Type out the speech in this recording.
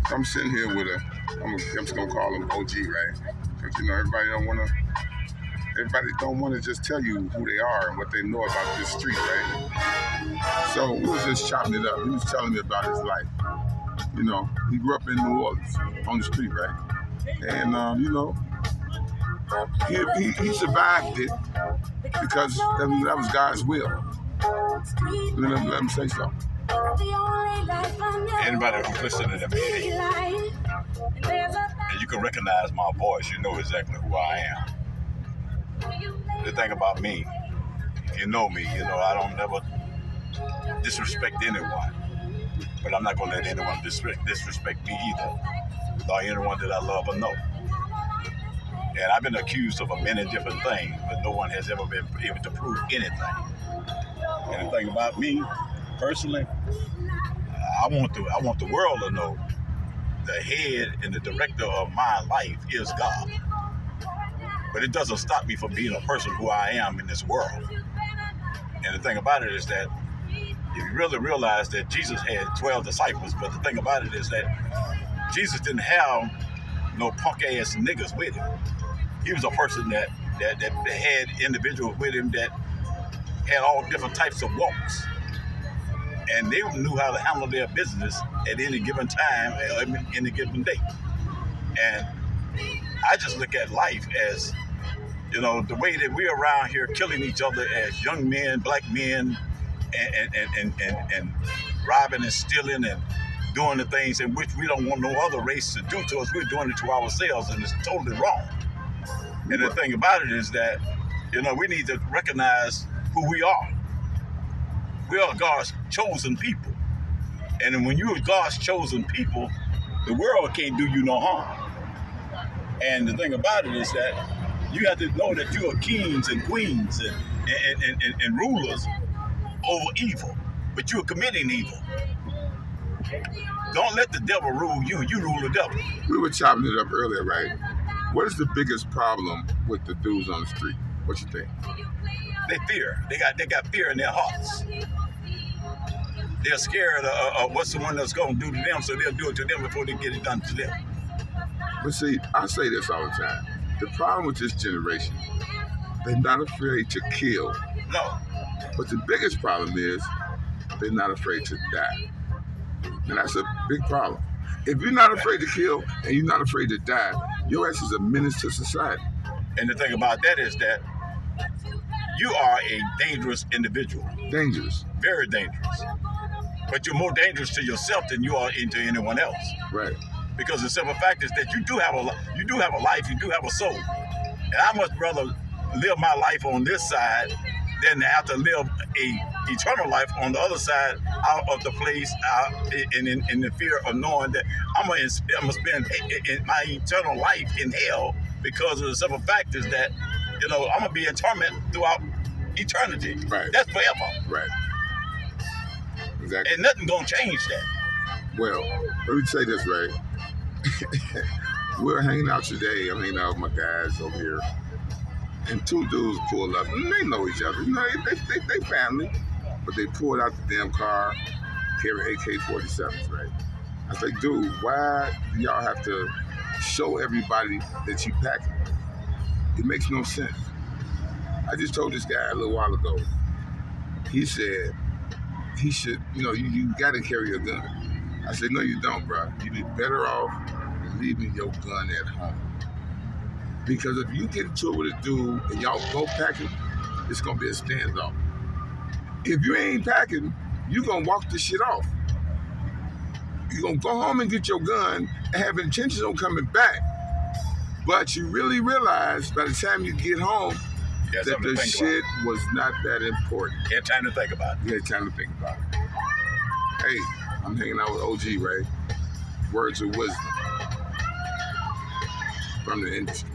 So I'm sitting here with I'm just gonna call him OG, right? Because everybody don't want to just tell you who they are and what they know about this street, right? So we was just chopping it up. He was telling me about his life. He grew up in New Orleans on the street, right? And he survived it because that was God's will. Let him say something. Anybody who's listening to me, and you can recognize my voice, you know exactly who I am. The thing about me, if you know me, I don't never disrespect anyone. But I'm not going to let anyone disrespect me either, or anyone that I love or know. And I've been accused of many different things, but no one has ever been able to prove anything. And the thing about me, personally, I want the world to know the head and the director of my life is God. But it doesn't stop me from being a person who I am in this world. And the thing about it is that if you really realize that Jesus had 12 disciples, but the thing about it is that Jesus didn't have no punk-ass niggas with him. He was a person that had individuals with him that had all different types of walks. And they knew how to handle their business at any given time, any given day. And I just look at life as, the way that we're around here killing each other as young men, black men, and robbing and stealing and doing the things in which we don't want no other race to do to us. We're doing it to ourselves, and it's totally wrong. And the thing about it is that, we need to recognize who we are. We are God's chosen people. And when you're God's chosen people, the world can't do you no harm. And the thing about it is that you have to know that you are kings and queens and rulers over evil, but you're committing evil. Don't let the devil rule you. You rule the devil. We were chopping it up earlier, right? What is the biggest problem with the dudes on the street? What you think? They fear. They got fear in their hearts. They're scared of what someone else going to do to them, so they'll do it to them before they get it done to them. But see, I say this all the time. The problem with this generation, they're not afraid to kill. No. But the biggest problem is they're not afraid to die. And that's a big problem. If you're not afraid to kill and you're not afraid to die, your ass is a menace to society. And the thing about that is that you are a dangerous individual. Dangerous. Very dangerous. But you're more dangerous to yourself than you are into anyone else. Right. Because the simple fact is that you do have a life, you do have a soul. And I much rather live my life on this side than to have to live a eternal life on the other side out of the place, in the fear of knowing that I'm gonna spend my eternal life in hell because of the simple fact is that I'm gonna be in torment throughout eternity. Right. That's forever. Right. Exactly. And nothing gonna change that. Well, let me say this, right? We're hanging out today. I'm hanging out with my guys over here. And two dudes pulled up, and they know each other. They family. But they pulled out the damn car, carrying AK-47s, right? I was like, dude, why do y'all have to show everybody that you packing? It makes no sense. I just told this guy a little while ago. He said he should, you got to carry a gun. I said, no, you don't, bro. You'd be better off leaving your gun at home. Because if you get into it with a dude and y'all both packing, it's going to be a standoff. If you ain't packing, you're going to walk this shit off. You're going to go home and get your gun and have intentions on coming back. But you really realize by the time you get home that the shit was not that important. You had time to think about it. You had time to think about it. Hey, I'm hanging out with OG, right? Words of wisdom from the industry.